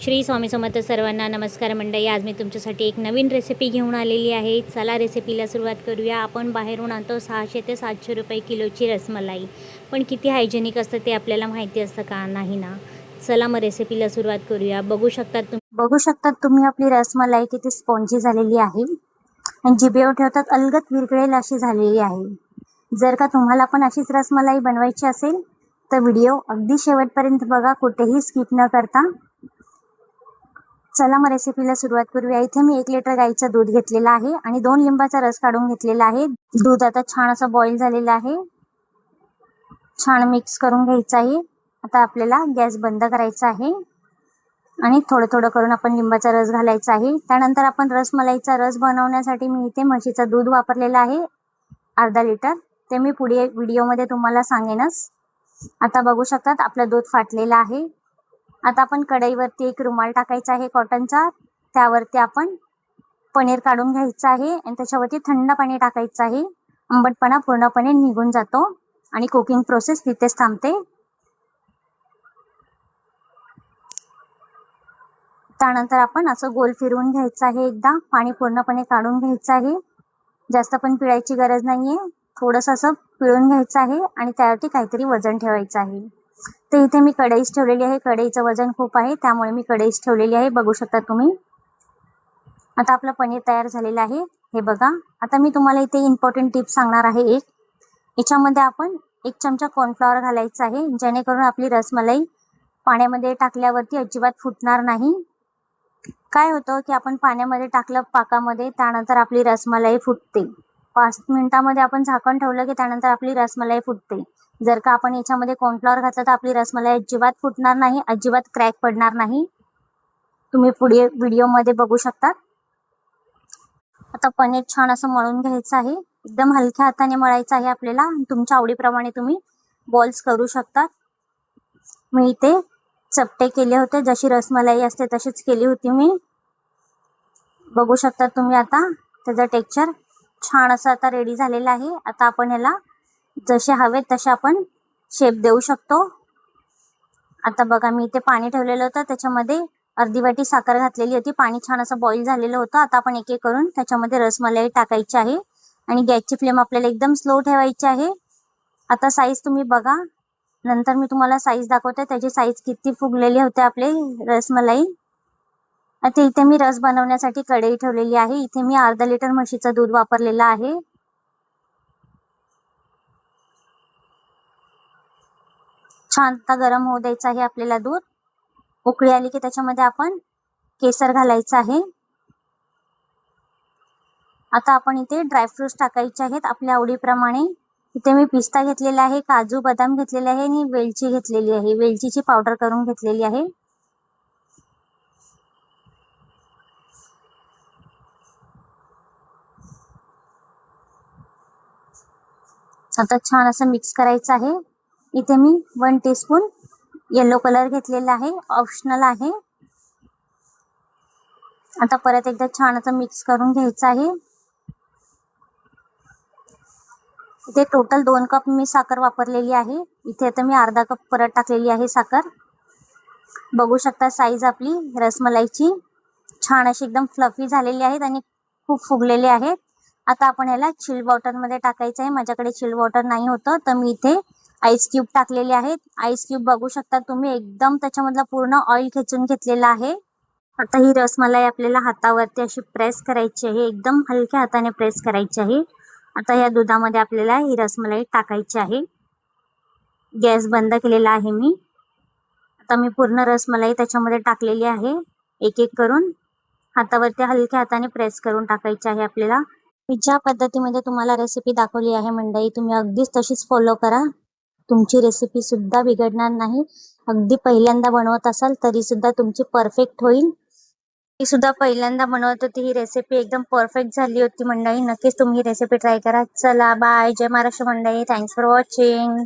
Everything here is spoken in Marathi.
श्री स्वामी समर्थ सर्वांना नमस्कार मंडळी। आज मी तुमच्यासाठी एक नवीन रेसिपी घेऊन आलेली आहे। चला रेसिपीला सुरुवात करूया। आपण बाहेरून आणतो 600 ते 700 रुपये किलोची रसमलाई, पण किती हायजेनिक असतं ते आपल्याला माहिती असतं का? नाही ना। चला मग रेसिपीला सुरुवात करूया। बघू शकतात तुम्ही आपली रसमलाई किती स्पॉन्जी झालेली आहे आणि जिभेवर ठेवतात अलगद विरघळेल अशी झालेली आहे। जर का तुम्हाला पण अशीच रसमलाई बनवायची असेल तर व्हिडिओ अगदी शेवटपर्यंत बघा, कुठेही स्किप न करता। चला मग रेसिपीला सुरुवात करूया। इथे मी 1 लिटर गाईचं दूध घेतलेलं आहे आणि 2 लिंबाचा रस काढून घेतलेला आहे। दूध आता छान असं बॉईल झालेलं आहे। छान मिक्स करून घ्यायचं आहे। आता आपल्याला गॅस बंद करायचा आहे आणि थोडं थोडं करून आपण लिंबाचा रस घालायचा आहे। त्यानंतर आपण रसमलाईचा रस बनवण्यासाठी मी इथे म्हशीचं दूध वापरलेलं आहे अर्धा लिटर। ते मी पुढे व्हिडिओमध्ये तुम्हाला सांगेनच। आता बघू शकतात आपलं दूध फाटलेलं आहे। आता आपण कढईवरती एक रुमाल टाकायचा आहे कॉटनचा, त्यावरती आपण पनीर काढून घ्यायचं आहे आणि त्याच्यावरती थंड पाणी टाकायचं आहे। आंबटपणा पूर्णपणे निघून जातो आणि कुकिंग प्रोसेस तिथेच थांबते। त्यानंतर आपण असं गोल फिरवून घ्यायचं आहे। एकदा पाणी पूर्णपणे काढून घ्यायचं आहे। जास्त पण पिळायची गरज नाहीये, थोडंसं असं पिळून घ्यायचं आहे आणि त्यावरती काहीतरी वजन ठेवायचं आहे। तर इथे मी कढईच ठेवलेली आहे। कढईचं वजन खूप आहे त्यामुळे मी कढईच ठेवलेली आहे, बघू शकता तुम्ही। आता आपलं पनीर तयार झालेलं आहे, हे बघा। आता मी तुम्हाला इथे इम्पॉर्टंट टिप सांगणार आहे एक। याच्यामध्ये आपण 1 चमचा कॉर्नफ्लॉवर घालायचा आहे, जेणेकरून आपली रसमलाई पाण्यामध्ये टाकल्यावरती अजिबात फुटणार नाही। काय होतं की आपण पाण्यामध्ये टाकलं पाकामध्ये, त्यानंतर आपली रसमलाई फुटते। 5 मिनिटांमध्ये आपण झाकण ठेवलं की त्यानंतर आपली रसमलाई फुटते। जर का आपण याच्यामध्ये कॉर्नफ्लॉवर घातलं तर आपली रसमलाई अजिबात फुटणार नाही, अजिबात क्रॅक पडणार नाही। तुम्ही पुढे व्हिडिओमध्ये बघू शकता। आता पनीर छान असं मळून घ्यायचं आहे। एकदम हलक्या हाताने मळायचं आहे आपल्याला। तुमच्या आवडीप्रमाणे तुम्ही बॉल्स करू शकता। मी इथे चपटे केले होते, जशी रसमलाई असते तशीच केली होती मी, बघू शकता तुम्ही। आता त्याचं टेक्स्चर छान असं आता रेडी झालेलं आहे। आता आपण याला जसे हवे तसे आपण शेप देऊ शकतो। आता बघा मी इथे पाणी ठेवलेलं होतं, त्याच्यामध्ये अर्धी वाटी साखर घातलेली होती। पाणी छान असं बॉईल झालेलं होतं। आता आपण एक एक करून त्याच्यामध्ये रसमलाई टाकायची आहे आणि गॅसची फ्लेम आपल्याला एकदम स्लो ठेवायची आहे। आता साईज तुम्ही बघा, नंतर मी तुम्हाला साईज दाखवते त्याची साईज किती फुगलेली होते आपले रसमलाई। आता इथे मी रस बनवण्यासाठी कढई ठेवलेली आहे। इथे मी अर्धा लिटर म्हशीचं दूध वापरलेलं आहे। छान आता गरम होऊ द्यायचं आहे आपल्याला दूध। उकळी आली की त्याच्यामध्ये आपण केसर घालायचं आहे। आता आपण इथे ड्रायफ्रुट्स टाकायचे आहेत आपल्या आवडीप्रमाणे। इथे मी पिस्ता घेतलेला आहे, काजू बदाम घेतलेले आहे आणि वेलची घेतलेली आहे। वेलचीची पावडर करून घेतलेली आहे। आता छान असं मिक्स करायचं आहे। इथे मी 1 टीस्पून येलो कलर घेतलेला आहे, ऑप्शनल आहे। आता परत एकदा छान असं मिक्स करून घ्यायचं आहे। इथे टोटल 2 कप मी साखर वापरलेली आहे। इथे आता मी अर्धा कप परत टाकलेली आहे साखर। बघू शकता साईज आपली रसमलाईची छान अशी एकदम फ्लफी झालेली आहेत आणि खूप फुगलेले आहेत। आता आपण याला चिल वॉटर मध्ये टाकायचं आहे। माझ्याकडे चिल वॉटर नाही होतं तर मी इथे आईस क्यूब टाकलेले आहेत। आईस क्यूब बघू शकता तुम्ही, एकदम त्याच्यामधला पूर्ण ऑइल खेचून घेतलेला आहे। आता ही रसमलाई आपल्याला हातावरती अशी प्रेस करायची आहे, एकदम हलक्या हाताने प्रेस करायची आहे। आता या दुधामध्ये आपल्याला ही रसमलाई टाकायची आहे। गॅस बंद केलेला आहे मी। आता मी पूर्ण रसमलाई त्याच्यामध्ये टाकलेली आहे। एक एक करून हातावरती हलक्या हाताने प्रेस करून टाकायची आहे आपल्याला। मी ज्या पद्धतीमध्ये तुम्हाला रेसिपी दाखवली आहे मंडळी, तुम्ही अगदीच तशीच फॉलो करा। तुमची रेसिपी सुद्धा बिघडणार नाही। अगदी पहिल्यांदा बनवत असाल तरी सुद्धा तुमची परफेक्ट होईल। ही सुद्धा पहिल्यांदा बनवत होती, ही रेसिपी एकदम परफेक्ट झाली होती मंडळी। नक्कीच तुम्ही ही रेसिपी ट्राय करा। चला बाय, जय महाराष्ट्र मंडळी, थँक्स फॉर वॉचिंग।